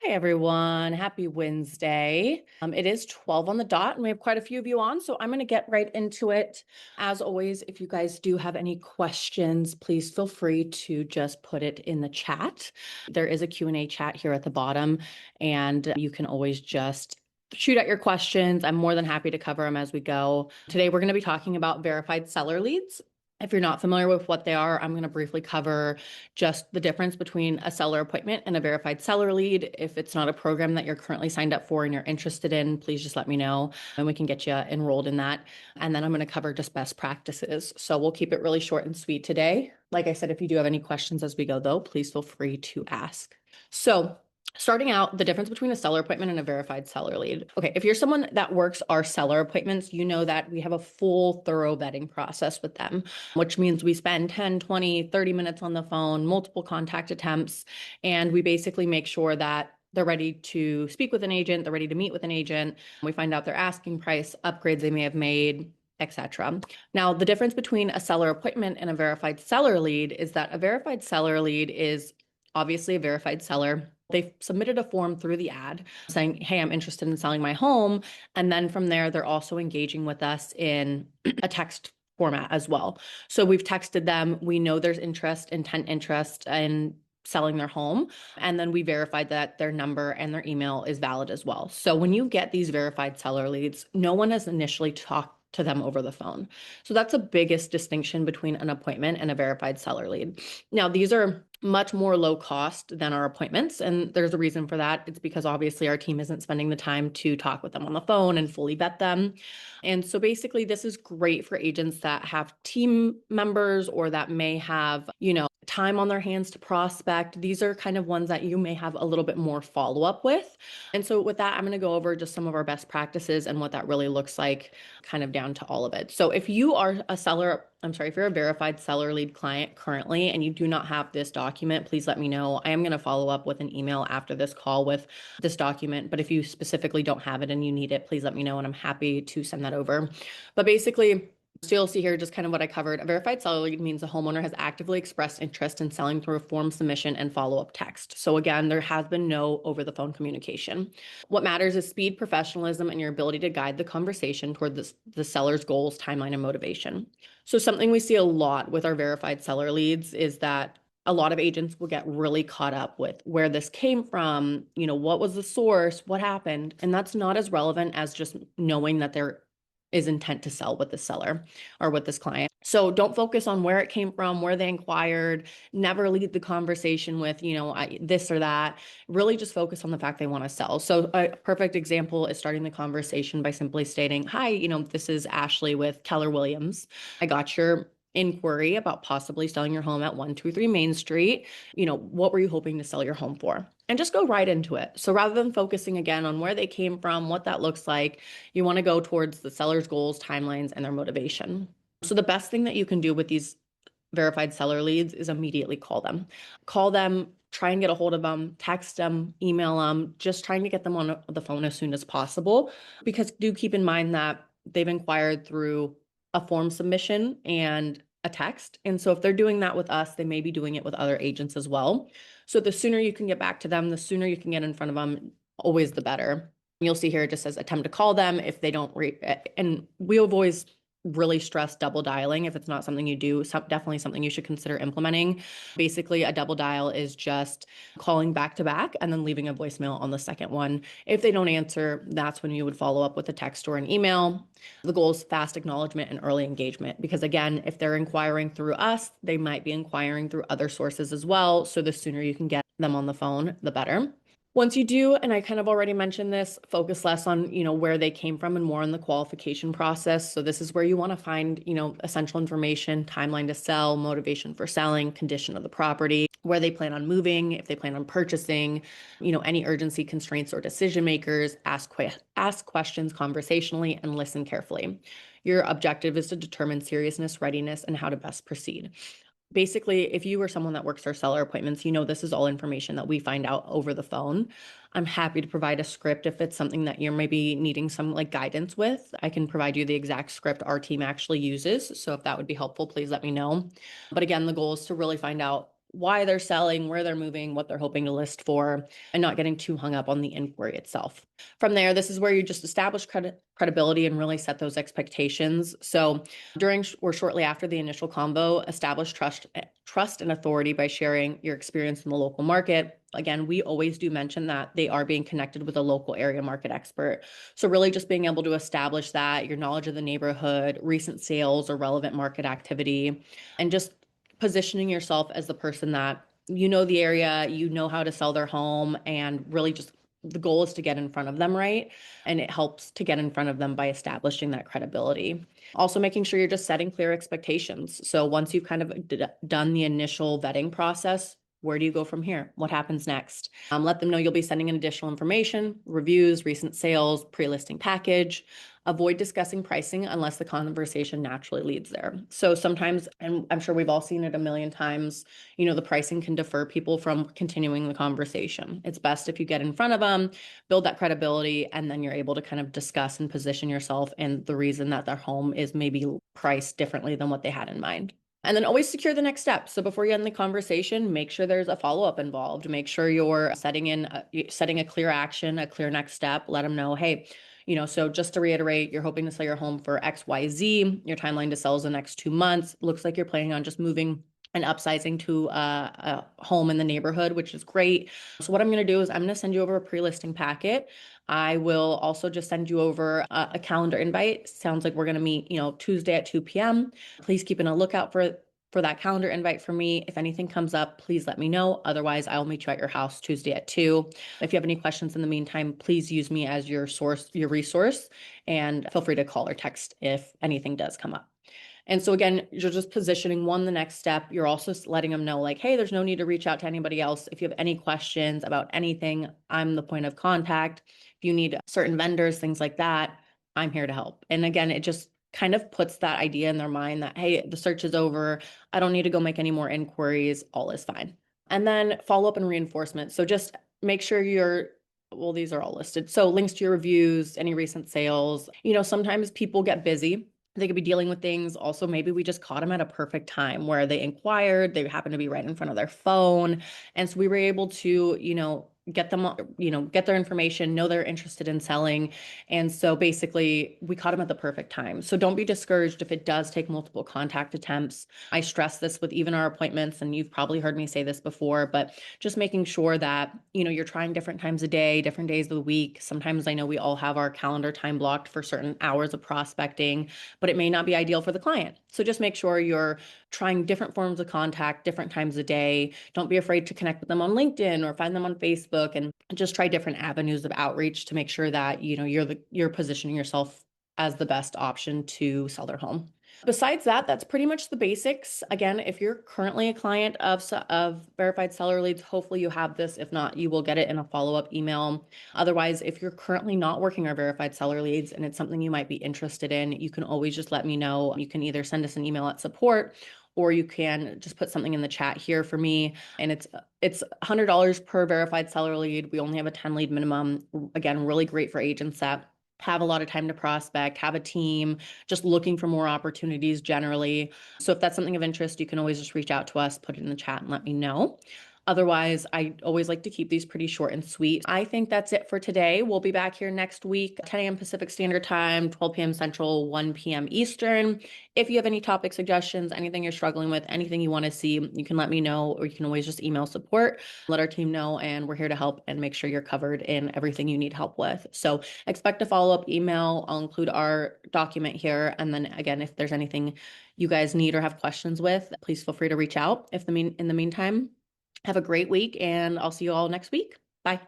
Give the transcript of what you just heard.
Hi, everyone. Happy Wednesday. It is 12 on the dot, and we have quite a few of you on, so I'm going to get right into it. As always, if you guys do have any questions, please feel free to just put it in the chat. There is a Q&A chat here at the bottom, and you can always just shoot out your questions. I'm more than happy to cover them as we go. Today, we're going to be talking about verified seller leads. If you're not familiar with what they are, I'm going to briefly cover just the difference between a seller appointment and a verified seller lead. If it's not a program that you're currently signed up for and you're interested in, please just let me know and we can get you enrolled in that. And then I'm going to cover just best practices. So we'll keep it really short and sweet today. Like I said, if you do have any questions as we go though, please feel free to ask. So starting out, the difference between a seller appointment and a verified seller lead. Okay, if you're someone that works our seller appointments, you know that we have a full thorough vetting process with them, which means we spend 10, 20, 30 minutes on the phone, multiple contact attempts, and we basically make sure that they're ready to speak with an agent, they're ready to meet with an agent. We find out their asking price, upgrades they may have made, etc. Now, the difference between a seller appointment and a verified seller lead is that a verified seller lead is obviously a verified seller. They submitted a form through the ad saying, hey, I'm interested in selling my home. And then from there, they're also engaging with us in a text format as well. So we've texted them. We know there's intent interest in selling their home. And then we verified that their number and their email is valid as well. So when you get these verified seller leads, no one has initially talked to them over the phone. So that's the biggest distinction between an appointment and a verified seller lead. Now, these are much more low cost than our appointments. And there's a reason for that. It's because obviously our team isn't spending the time to talk with them on the phone and fully vet them. And so basically this is great for agents that have team members or that may have, time on their hands to prospect. These are kind of ones that you may have a little bit more follow-up with. And so with that, I'm going to go over just some of our best practices and what that really looks like, kind of down to all of it. So if you are if you're a verified seller lead client currently and you do not have this document, please let me know. I am going to follow up with an email after this call with this document. But if you specifically don't have it and you need it, please let me know and I'm happy to send that over. But basically, so you'll see here just kind of what I covered. A verified seller lead means the homeowner has actively expressed interest in selling through a form submission and follow-up text. So again, there has been no over-the-phone communication. What matters is speed, professionalism, and your ability to guide the conversation toward the seller's goals, timeline, and motivation. So something we see a lot with our verified seller leads is that a lot of agents will get really caught up with where this came from, what was the source, what happened, and that's not as relevant as just knowing that there is intent to sell with the seller or with this client. So don't focus on where it came from, where they inquired, never lead the conversation with, this or that. Really just focus on the fact they want to sell. So a perfect example is starting the conversation by simply stating, hi, this is Ashley with Keller Williams. I got your inquiry about possibly selling your home at 123 Main Street. What were you hoping to sell your home for? And just go right into it. So rather than focusing again on where they came from, what that looks like, you want to go towards the seller's goals, timelines, and their motivation. So the best thing that you can do with these verified seller leads is immediately call them. Call them, try and get a hold of them, text them, email them, just trying to get them on the phone as soon as possible. Because do keep in mind that they've inquired through a form submission and a text. And so if they're doing that with us, they may be doing it with other agents as well. So the sooner you can get back to them, the sooner you can get in front of them, always the better. You'll see here it just says attempt to call them if they don't and we've always really stress double dialing if it's not something you do. Definitely something you should consider implementing. Basically, a double dial is just calling back to back and then leaving a voicemail on the second one. If they don't answer, that's when you would follow up with a text or an email. The goal is fast acknowledgement and early engagement because again, if they're inquiring through us, they might be inquiring through other sources as well. So the sooner you can get them on the phone, the better. Once you do, and I kind of already mentioned this, focus less on, where they came from and more on the qualification process. So this is where you want to find, essential information, timeline to sell, motivation for selling, condition of the property, where they plan on moving, if they plan on purchasing, any urgency constraints or decision makers, ask questions conversationally and listen carefully. Your objective is to determine seriousness, readiness, and how to best proceed. Basically, if you are someone that works our seller appointments, this is all information that we find out over the phone. I'm happy to provide a script if it's something that you're maybe needing some guidance with. I can provide you the exact script our team actually uses. So if that would be helpful, please let me know. But again, the goal is to really find out why they're selling, where they're moving, what they're hoping to list for, and not getting too hung up on the inquiry itself. From there, this is where you just establish credibility and really set those expectations. So during or shortly after the initial convo, establish trust and authority by sharing your experience in the local market. Again, we always do mention that they are being connected with a local area market expert. So really just being able to establish that, your knowledge of the neighborhood, recent sales or relevant market activity, and just positioning yourself as the person that you know the area, you know how to sell their home, and really just the goal is to get in front of them, right? And it helps to get in front of them by establishing that credibility. Also, making sure you're just setting clear expectations. So once you've kind of done the initial vetting process, where do you go from here? What happens next? Let them know you'll be sending in additional information, reviews, recent sales, pre-listing package. Avoid discussing pricing unless the conversation naturally leads there. So sometimes, and I'm sure we've all seen it a million times, the pricing can defer people from continuing the conversation. It's best if you get in front of them, build that credibility, and then you're able to kind of discuss and position yourself and the reason that their home is maybe priced differently than what they had in mind. And then always secure the next step. So before you end the conversation, make sure there's a follow-up involved. Make sure you're setting a clear action, a clear next step. Let them know, hey, so just to reiterate, you're hoping to sell your home for XYZ. Your timeline to sell is the next 2 months. Looks like you're planning on just moving and upsizing to a home in the neighborhood, which is great. So what I'm going to do is I'm going to send you over a pre-listing packet. I will also just send you over a calendar invite. Sounds like we're going to meet, Tuesday at 2 p.m. Please keep a lookout for that calendar invite for me. If anything comes up, please let me know. Otherwise, I'll meet you at your house Tuesday at 2. If you have any questions in the meantime, please use me as your resource, and feel free to call or text if anything does come up. And so again, you're just positioning the next step. You're also letting them know like, hey, there's no need to reach out to anybody else. If you have any questions about anything, I'm the point of contact. If you need certain vendors, things like that, I'm here to help. And again, it just kind of puts that idea in their mind that, hey, the search is over. I don't need to go make any more inquiries. All is fine. And then follow up and reinforcement. So just make sure these are all listed. So links to your reviews, any recent sales. Sometimes people get busy. They could be dealing with things. Also, maybe we just caught them at a perfect time where they inquired, they happened to be right in front of their phone. And so we were able to, get them, get their information, know they're interested in selling. And so basically we caught them at the perfect time. So don't be discouraged if it does take multiple contact attempts. I stress this with even our appointments, and you've probably heard me say this before, but just making sure that, you're trying different times a day, different days of the week. Sometimes I know we all have our calendar time blocked for certain hours of prospecting, but it may not be ideal for the client. So just make sure you're trying different forms of contact, different times a day. Don't be afraid to connect with them on LinkedIn or find them on Facebook, and just try different avenues of outreach to make sure that, you're positioning yourself as the best option to sell their home. Besides that, that's pretty much the basics. Again, if you're currently a client of Verified Seller Leads, hopefully you have this. If not, you will get it in a follow-up email. Otherwise, if you're currently not working our Verified Seller Leads and it's something you might be interested in, you can always just let me know. You can either send us an email at support, or you can just put something in the chat here for me. And it's $100 per Verified Seller Lead. We only have a 10 lead minimum. Again, really great for agents that have a lot of time to prospect, have a team, just looking for more opportunities generally. So if that's something of interest, you can always just reach out to us, put it in the chat, and let me know. Otherwise, I always like to keep these pretty short and sweet. I think that's it for today. We'll be back here next week, 10 a.m. Pacific Standard Time, 12 p.m. Central, 1 p.m. Eastern. If you have any topic suggestions, anything you're struggling with, anything you want to see, you can let me know, or you can always just email support, let our team know, and we're here to help and make sure you're covered in everything you need help with. So expect a follow-up email. I'll include our document here. And then again, if there's anything you guys need or have questions with, please feel free to reach out. In the meantime, have a great week, and I'll see you all next week. Bye.